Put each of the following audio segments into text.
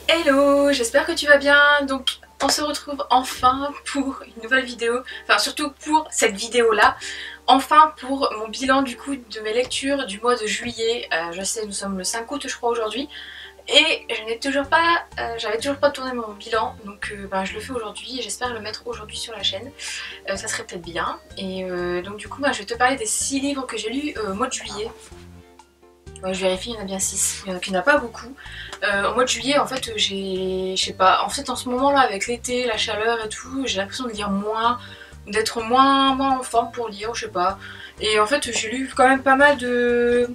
Hello, j'espère que tu vas bien. Donc on se retrouve enfin pour une nouvelle vidéo, enfin surtout pour cette vidéo là, enfin pour mon bilan du coup de mes lectures du mois de juillet. Je sais, nous sommes le 5 août je crois aujourd'hui et je n'ai toujours pas, j'avais toujours pas tourné mon bilan, donc je le fais aujourd'hui et j'espère le mettre aujourd'hui sur la chaîne. Ça serait peut-être bien. Et donc du coup je vais te parler des 6 livres que j'ai lus au mois de juillet. Ouais, je vérifie, il y en a bien 6. Il n'y en a pas beaucoup. Au mois de juillet, en fait, je sais pas, en fait, en ce moment-là, avec l'été, la chaleur et tout, j'ai l'impression de lire moins, d'être moins en forme pour lire, je sais pas. Et en fait, j'ai lu quand même pas mal de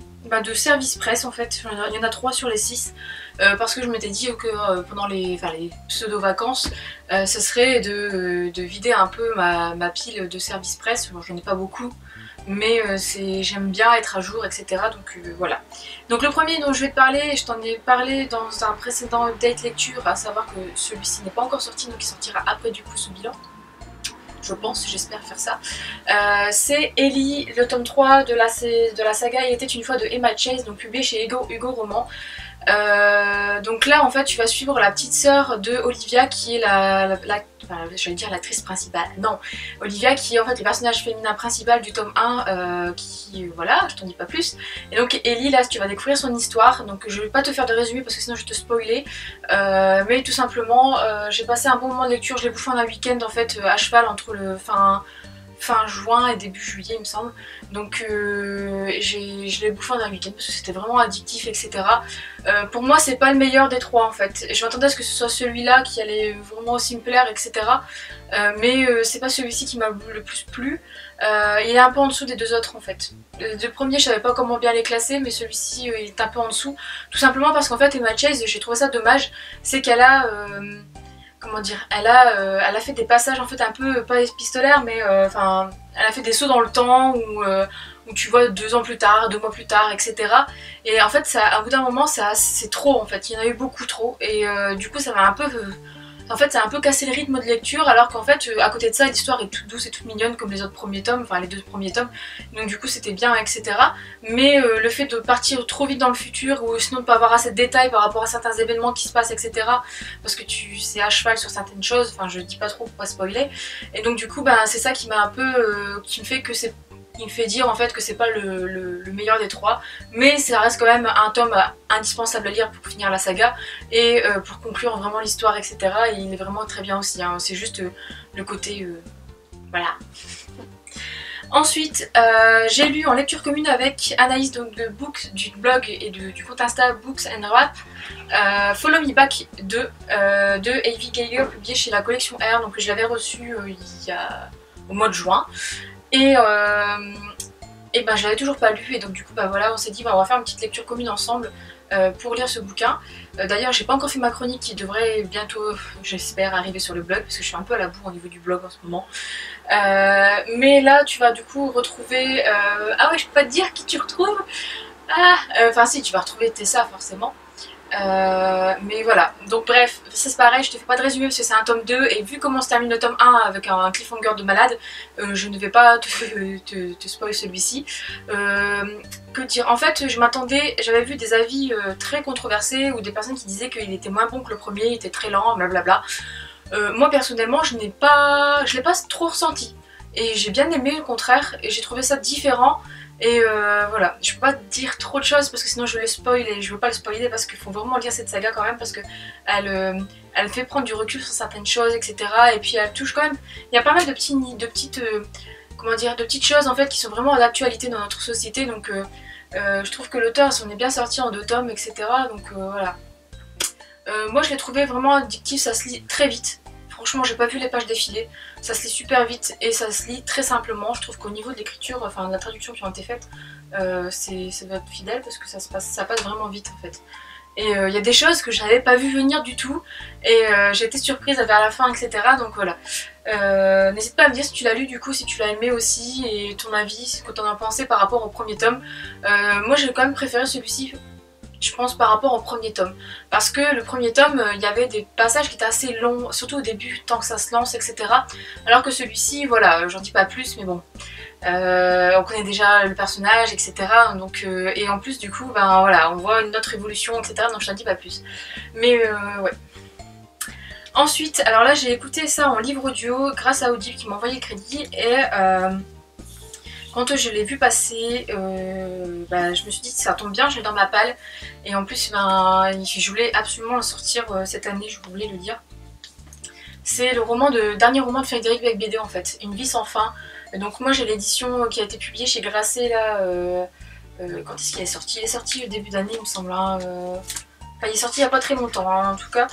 services presse, en fait. Il y en a 3 sur les 6. Parce que je m'étais dit que pendant les pseudo-vacances, ce serait de vider un peu ma pile de services presse. Bon, j'en ai pas beaucoup, mais j'aime bien être à jour, etc. Donc voilà. Donc le premier dont je vais te parler, je t'en ai parlé dans un précédent update lecture, à savoir que celui-ci n'est pas encore sorti, donc il sortira après du coup ce bilan. Je pense, j'espère faire ça. C'est Ellie, le tome 3 de la saga Il était une fois de Emma Chase, donc publié chez Hugo Roman. Donc là en fait tu vas suivre la petite sœur de Olivia qui est j'allais dire l'actrice principale, non, Olivia qui est en fait le personnage féminin principal du tome 1, voilà, je t'en dis pas plus. Et donc Ellie là tu vas découvrir son histoire, donc je vais pas te faire de résumé parce que sinon je vais te spoiler, mais tout simplement j'ai passé un bon moment de lecture, je l'ai bouffé en un week-end en fait, à cheval entre le fin juin et début juillet il me semble, donc je l'ai bouffé en un week-end parce que c'était vraiment addictif, etc. Pour moi c'est pas le meilleur des 3 en fait, je m'attendais à ce que ce soit celui-là qui allait vraiment aussi me plaire, etc. Mais c'est pas celui-ci qui m'a le plus plu. Il est un peu en dessous des 2 autres en fait. Les 2 premiers je savais pas comment bien les classer, mais celui-ci il est un peu en dessous, tout simplement parce qu'en fait Emma Chase, j'ai trouvé ça dommage, c'est qu'elle a comment dire, elle a fait des passages en fait un peu, pas épistolaires, mais enfin, elle a fait des sauts dans le temps où tu vois 2 ans plus tard, 2 mois plus tard, etc. Et en fait, ça, au bout d'un moment, c'est trop en fait, il y en a eu beaucoup trop, et du coup ça m'a un peu... en fait, ça a un peu cassé le rythme de lecture, alors qu'en fait, à côté de ça, l'histoire est toute douce et toute mignonne comme les autres premiers tomes, enfin les 2 premiers tomes, donc du coup c'était bien, etc. Mais le fait de partir trop vite dans le futur, ou sinon de pas avoir assez de détails par rapport à certains événements qui se passent, etc. Parce que c'est à cheval sur certaines choses, enfin je dis pas trop pour pas spoiler, et donc du coup, c'est ça qui m'a un peu... qui me fait que c'est... qui me fait dire en fait que c'est pas le meilleur des 3, mais ça reste quand même un tome indispensable à lire pour finir la saga et pour conclure vraiment l'histoire, etc. Et il est vraiment très bien aussi, hein. C'est juste le côté... voilà. Ensuite, j'ai lu en lecture commune avec Anaïs, donc de Books, du blog et du compte Insta Books and Rap, Follow Me Back 2 de Avie Geiger, publié chez la collection R, donc je l'avais reçu au mois de juin. Et je l'avais toujours pas lu, et donc du coup voilà, on s'est dit on va faire une petite lecture commune ensemble pour lire ce bouquin. D'ailleurs j'ai pas encore fait ma chronique qui devrait bientôt, j'espère, arriver sur le blog parce que je suis un peu à la bourre au niveau du blog en ce moment. Mais là tu vas du coup retrouver... ah ouais, je peux pas te dire qui tu retrouves. Enfin si, tu vas retrouver Tessa forcément. Mais voilà, donc bref, ça c'est pareil, je te fais pas de résumé parce que c'est un tome 2 et vu comment se termine le tome 1 avec un cliffhanger de malade, je ne vais pas te spoil celui-ci. Que dire, en fait je m'attendais, j'avais vu des avis très controversés ou des personnes qui disaient qu'il était moins bon que le premier, il était très lent, blablabla. Moi personnellement je l'ai pas trop ressenti et j'ai bien aimé, au contraire, et j'ai trouvé ça différent. Et voilà, je peux pas dire trop de choses parce que sinon je le spoil et je veux pas le spoiler parce qu'il faut vraiment lire cette saga quand même parce que elle fait prendre du recul sur certaines choses, etc. Et puis elle touche quand même, il y a pas mal de petites choses en fait qui sont vraiment d'actualité dans notre société, donc je trouve que l'auteur s'en est bien sorti en 2 tomes, etc. Donc voilà. Moi je l'ai trouvé vraiment addictif, ça se lit très vite. Franchement j'ai pas vu les pages défiler, ça se lit super vite et ça se lit très simplement. Je trouve qu'au niveau de l'écriture, enfin de la traduction qui ont été faites, ça doit être fidèle parce que ça passe vraiment vite en fait. Et il y a des choses que j'avais pas vu venir du tout et j'ai été surprise vers la fin, etc. Donc voilà. N'hésite pas à me dire si tu l'as lu du coup, si tu l'as aimé aussi et ton avis, ce que t'en as pensé par rapport au premier tome. Moi j'ai quand même préféré celui-ci, je pense, par rapport au premier tome, parce que le premier tome il y avait des passages qui étaient assez longs, surtout au début, tant que ça se lance, etc. Alors que celui-ci, voilà, j'en dis pas plus, mais bon, On connaît déjà le personnage, etc. Donc, et en plus du coup, ben voilà, on voit une autre évolution, etc. Donc je t'en dis pas plus. Mais ouais. Ensuite, alors là j'ai écouté ça en livre audio grâce à Audible qui m'a envoyé le crédit et quand je l'ai vu passer, bah, je me suis dit ça tombe bien, je l'ai dans ma palle et en plus ben, je voulais absolument le sortir cette année, je voulais le lire. C'est le dernier roman de Frédéric Beigbeder en fait, Une vie sans fin. Donc moi j'ai l'édition qui a été publiée chez Grasset là, quand est-ce qu'il est sorti? Il est sorti au début d'année il me semble, hein, enfin il est sorti il n'y a pas très longtemps hein, en tout cas,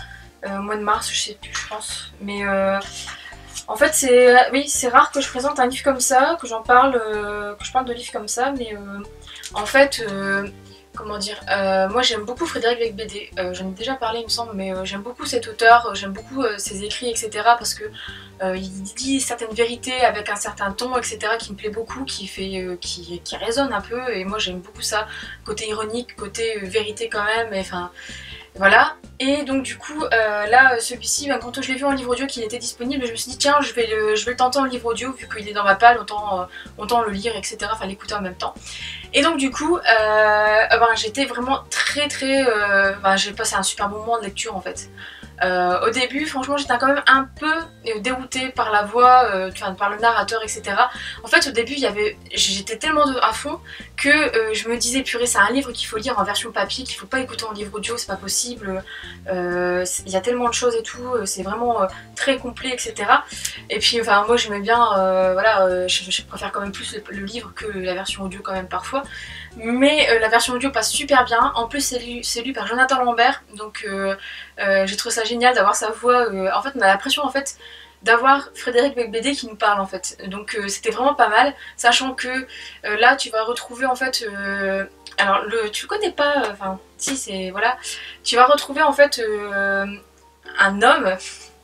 au mois de mars je sais plus je pense. Mais en fait oui, c'est rare que je présente un livre comme ça, que je parle de livres comme ça, mais en fait comment dire, moi j'aime beaucoup Frédéric Beigbeder, j'en ai déjà parlé il me semble, mais j'aime beaucoup cet auteur, j'aime beaucoup ses écrits etc. parce que il dit certaines vérités avec un certain ton etc. qui me plaît beaucoup, qui résonne un peu et moi j'aime beaucoup ça, côté ironique, côté vérité quand même, enfin voilà. Et donc du coup là celui-ci, ben, quand je l'ai vu en livre audio qu'il était disponible, je me suis dit tiens je vais le tenter en livre audio vu qu'il est dans ma palle, autant le lire etc, enfin l'écouter en même temps. Et donc du coup ben, j'étais vraiment ben, j'ai passé un super moment de lecture en fait. Au début franchement j'étais quand même un peu déroutée par la voix, par le narrateur etc. En fait au début j'étais tellement à fond que je me disais purée c'est un livre qu'il faut lire en version papier, qu'il faut pas écouter en livre audio, c'est pas possible, il y a tellement de choses et tout, c'est vraiment très complet etc. Et puis enfin moi j'aimais bien, voilà, je préfère quand même plus le livre que la version audio quand même parfois. Mais la version audio passe super bien, en plus c'est lu par Jonathan Lambert, donc j'ai trouvé ça génial d'avoir sa voix, en fait on a l'impression en fait d'avoir Frédéric Beigbeder qui nous parle en fait, donc c'était vraiment pas mal, sachant que là tu vas retrouver en fait, alors tu le connais pas, enfin si c'est, voilà, tu vas retrouver en fait un homme.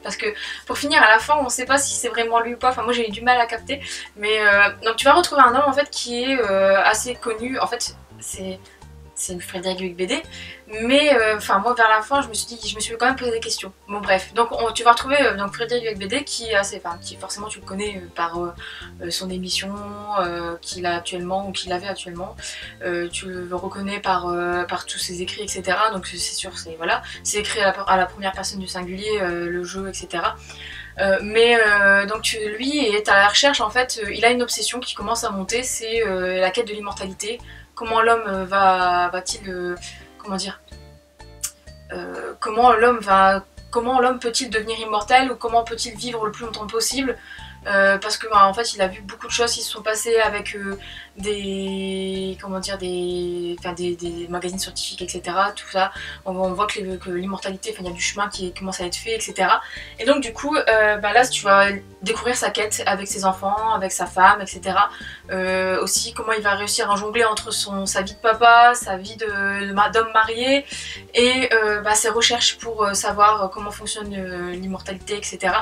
Parce que pour finir à la fin on sait pas si c'est vraiment lui ou pas, enfin moi j'ai eu du mal à capter, mais donc tu vas retrouver un homme en fait qui est assez connu, en fait c'est Frédéric Beigbeder, mais enfin moi vers la fin je me suis quand même posé des questions. Bon bref, donc tu vas retrouver donc Frédéric Beigbeder qui est assez, enfin qui forcément tu le connais par son émission qu'il a actuellement ou qu'il avait actuellement, tu le reconnais par tous ses écrits etc. Donc c'est sûr, c'est voilà, c'est écrit à la première personne du singulier, le jeu etc. Mais donc lui est à la recherche en fait, il a une obsession qui commence à monter, c'est la quête de l'immortalité. Comment l'homme va-t-il, comment dire, comment l'homme peut-il devenir immortel ou comment peut-il vivre le plus longtemps possible, parce que en fait il a vu beaucoup de choses qui se sont passées avec des magazines scientifiques etc, tout ça, on voit que l'immortalité, il y a du chemin qui commence à être fait etc. Et donc du coup là tu vas découvrir sa quête avec ses enfants, avec sa femme etc. Aussi comment il va réussir à jongler entre sa vie de papa, sa vie d'homme marié et ses recherches pour savoir comment fonctionne l'immortalité etc.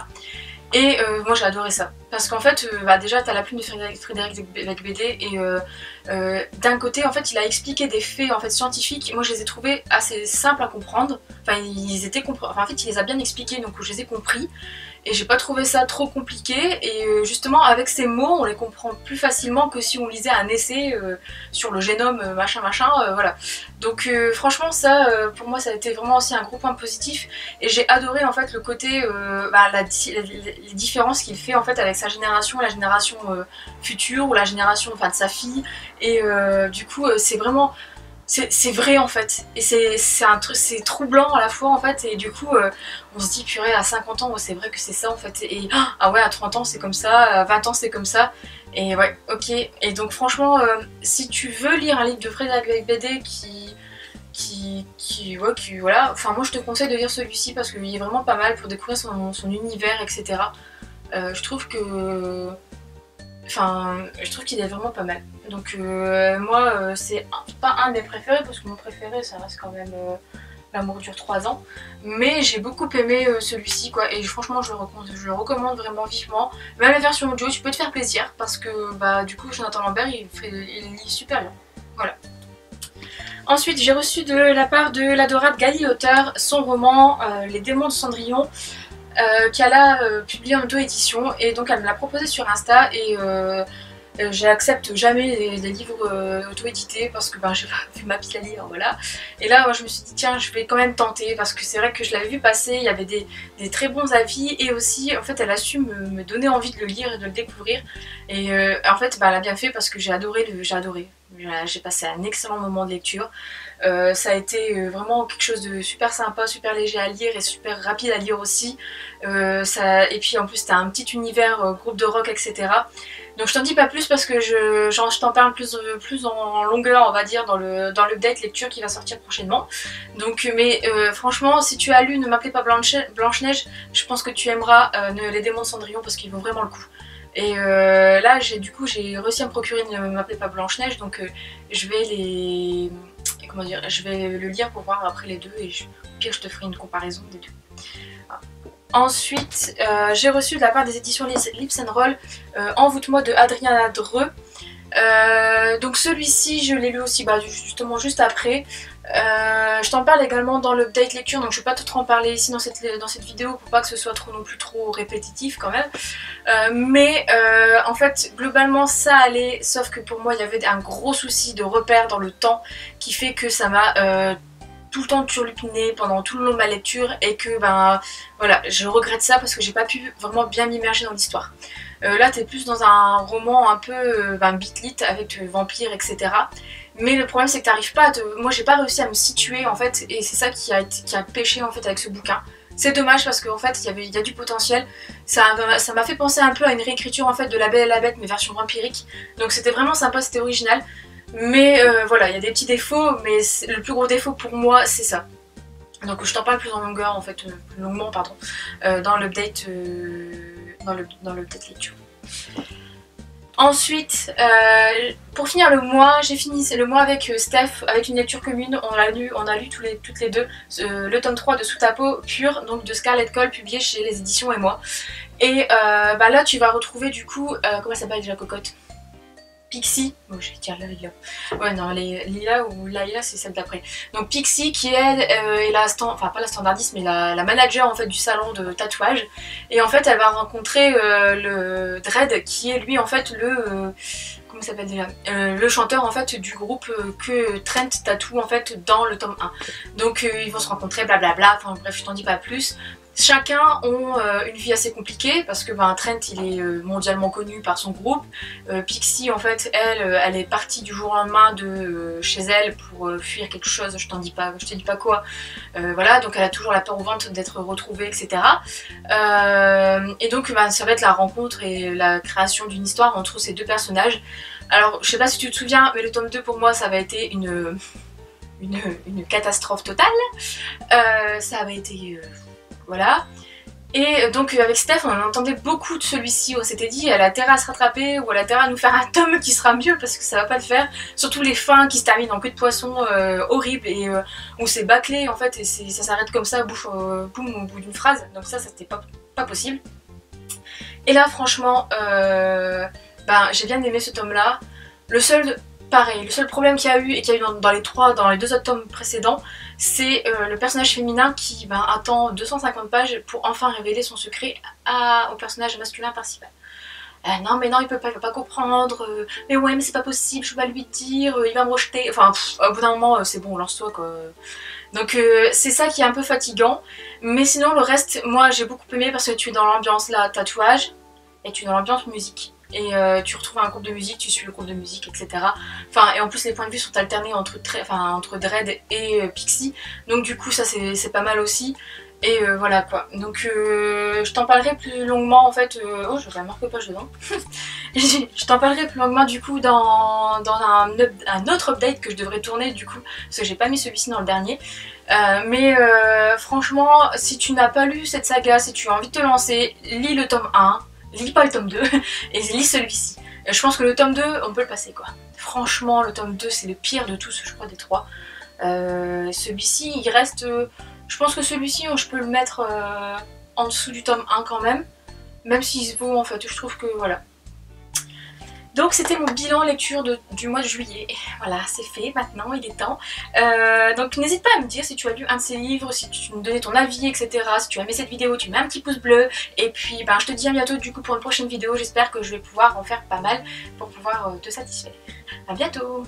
Et moi j'ai adoré ça, parce qu'en fait déjà t'as la plume de Frédéric Beigbeder et d'un côté en fait il a expliqué des faits en fait scientifiques, moi je les ai trouvés assez simples à comprendre, enfin en fait il les a bien expliqués donc je les ai compris et j'ai pas trouvé ça trop compliqué et justement avec ces mots on les comprend plus facilement que si on lisait un essai sur le génome machin machin, voilà. Donc franchement ça pour moi ça a été vraiment aussi un gros point positif et j'ai adoré en fait le côté les différences qu'il fait en fait avec sa génération, la génération future ou la génération de sa fille et du coup c'est vraiment c'est vrai en fait et c'est un truc, c'est troublant à la fois en fait et du coup on se dit purée à 50 ans c'est vrai que c'est ça en fait et ah ouais à 30 ans c'est comme ça, à 20 ans c'est comme ça et ouais ok. Et donc franchement si tu veux lire un livre de Frédéric Beigbeder voilà, enfin moi je te conseille de lire celui-ci parce qu'il est vraiment pas mal pour découvrir son univers etc. Je trouve que je trouve qu'il est vraiment pas mal. Donc moi c'est pas un des préférés parce que mon préféré ça reste quand même L'amour dure 3 ans. Mais j'ai beaucoup aimé celui-ci quoi et franchement je le recommande vraiment vivement. Même la version audio tu peux te faire plaisir parce que du coup Jonathan Lambert il lit super bien. Voilà. Ensuite j'ai reçu de la part de l'adorable Galie Auteur son roman Les démons de Cendrillon. Qu'elle a publié en auto-édition et donc elle me l'a proposé sur Insta et J'accepte jamais les livres auto-édités parce que ben, j'ai pas vu ma pile à lire, voilà. Et là, moi, je me suis dit, tiens, je vais quand même tenter parce que c'est vrai que je l'avais vu passer, il y avait des très bons avis et aussi, en fait, elle a su me donner envie de le lire et de le découvrir. Et en fait, bah, elle a bien fait parce que j'ai adoré. J'ai passé un excellent moment de lecture. Ça a été vraiment quelque chose de super sympa, super léger à lire et super rapide à lire aussi. Et puis en plus, t'as un petit univers groupe de rock, etc. Donc je t'en dis pas plus parce que je t'en parle plus en longueur, on va dire, dans l'update lecture qui va sortir prochainement. Donc, mais franchement, si tu as lu Ne m'appelez pas Blanche-Neige, je pense que tu aimeras Les Démons de Cendrillon parce qu'ils vaut vraiment le coup. Et là, du coup, j'ai réussi à me procurer Ne m'appelez pas Blanche-Neige, donc je vais comment dire, je vais le lire pour voir après les deux et au pire, je te ferai une comparaison des deux. Voilà. Ensuite, j'ai reçu de la part des éditions Lips and Roll Envoûte-moi de Adriana Dreux. Donc celui-ci, je l'ai lu aussi justement juste après. Je t'en parle également dans l'update lecture, donc je vais pas trop en parler ici dans cette vidéo pour pas que ce soit non plus trop répétitif quand même. En fait, globalement ça allait, sauf que pour moi il y avait un gros souci de repère dans le temps qui fait que ça m'a tout le temps turlupiné pendant tout le long de ma lecture et que ben voilà, je regrette ça parce que j'ai pas pu vraiment bien m'immerger dans l'histoire. Là t'es plus dans un roman un peu beat-lit avec vampires, etc. Mais le problème c'est que t'arrives pas à moi j'ai pas réussi à me situer en fait et c'est ça qui a pêché en fait avec ce bouquin. C'est dommage parce qu'en fait il y a du potentiel. Ça m'a fait penser un peu à une réécriture en fait de La Belle et la Bête mais version vampirique. Donc c'était vraiment sympa, c'était original. Mais voilà, il y a des petits défauts, mais le plus gros défaut pour moi c'est ça. Donc je t'en parle plus en longueur en fait, plus longuement pardon, dans l'update lecture. Ensuite, pour finir le mois, j'ai fini le mois avec Steph, avec une lecture commune. On a lu toutes les deux le tome 3 de Sous ta peau pure, donc de Scarlett Cole, publié chez les éditions et moi. Et là tu vas retrouver du coup, comment elle s'appelle déjà cocotte ? Pixie, oh je vais dire Lila, ouais non Lila ou Laila c'est celle d'après. Donc Pixie qui elle est enfin pas la standardiste mais la manager en fait du salon de tatouage. Et en fait elle va rencontrer le Dread qui est lui en fait comment s'appelle déjà, le chanteur en fait du groupe que Trent tatoue en fait dans le tome 1. Donc ils vont se rencontrer blablabla, enfin bref je t'en dis pas plus. Chacun ont une vie assez compliquée parce que Trent il est mondialement connu par son groupe. Pixie en fait elle est partie du jour au lendemain de chez elle pour fuir quelque chose, je te dis pas quoi. Voilà, donc elle a toujours la peur au ventre d'être retrouvée, etc. Et donc ça va être la rencontre et la création d'une histoire entre ces deux personnages. Alors je sais pas si tu te souviens mais le tome 2 pour moi ça avait été une catastrophe totale. Ça avait été... voilà. Et donc avec Steph on entendait beaucoup de celui-ci, on s'était dit elle a intérêt à se rattraper ou elle a intérêt à nous faire un tome qui sera mieux parce que ça va pas le faire. Surtout les fins qui se terminent en queue de poisson horrible et où c'est bâclé en fait et ça s'arrête comme ça, boum au bout d'une phrase. Donc ça c'était pas possible. Et là franchement j'ai bien aimé ce tome là. Le seul problème qu'il y a eu et qu'il y a eu dans les deux autres tomes précédents, c'est le personnage féminin qui attend 250 pages pour enfin révéler son secret au personnage masculin principal. Non mais non il peut pas comprendre, mais ouais mais c'est pas possible, je peux pas lui dire, il va me rejeter, enfin au bout d'un moment c'est bon lance-toi quoi. Donc c'est ça qui est un peu fatigant, mais sinon le reste moi j'ai beaucoup aimé parce que tu es dans l'ambiance là tatouage et tu es dans l'ambiance musique. Et tu retrouves un groupe de musique, tu suis le groupe de musique, etc. Enfin, et en plus les points de vue sont alternés entre Dread et Pixie, donc du coup ça c'est pas mal aussi. Et voilà quoi, donc je t'en parlerai plus longuement en fait, oh j'aurais un marque-page dedans. Je t'en parlerai plus longuement du coup dans un autre update que je devrais tourner du coup, parce que j'ai pas mis celui-ci dans le dernier. Franchement, si tu n'as pas lu cette saga, si tu as envie de te lancer, lis le tome 1. Lis pas le tome 2 et lis celui-ci. Je pense que le tome 2, on peut le passer quoi. Franchement, le tome 2 c'est le pire de tous, je crois, des trois. Celui-ci, il reste... je pense que celui-ci, je peux le mettre en dessous du tome 1 quand même. Même s'il se vaut en fait, je trouve que voilà. Donc c'était mon bilan lecture du mois de juillet. Voilà, c'est fait maintenant, il est temps. Donc n'hésite pas à me dire si tu as lu un de ces livres, si tu me donnais ton avis, etc. Si tu as aimé cette vidéo, tu mets un petit pouce bleu. Et puis ben, je te dis à bientôt du coup pour une prochaine vidéo. J'espère que je vais pouvoir en faire pas mal pour pouvoir te satisfaire. À bientôt!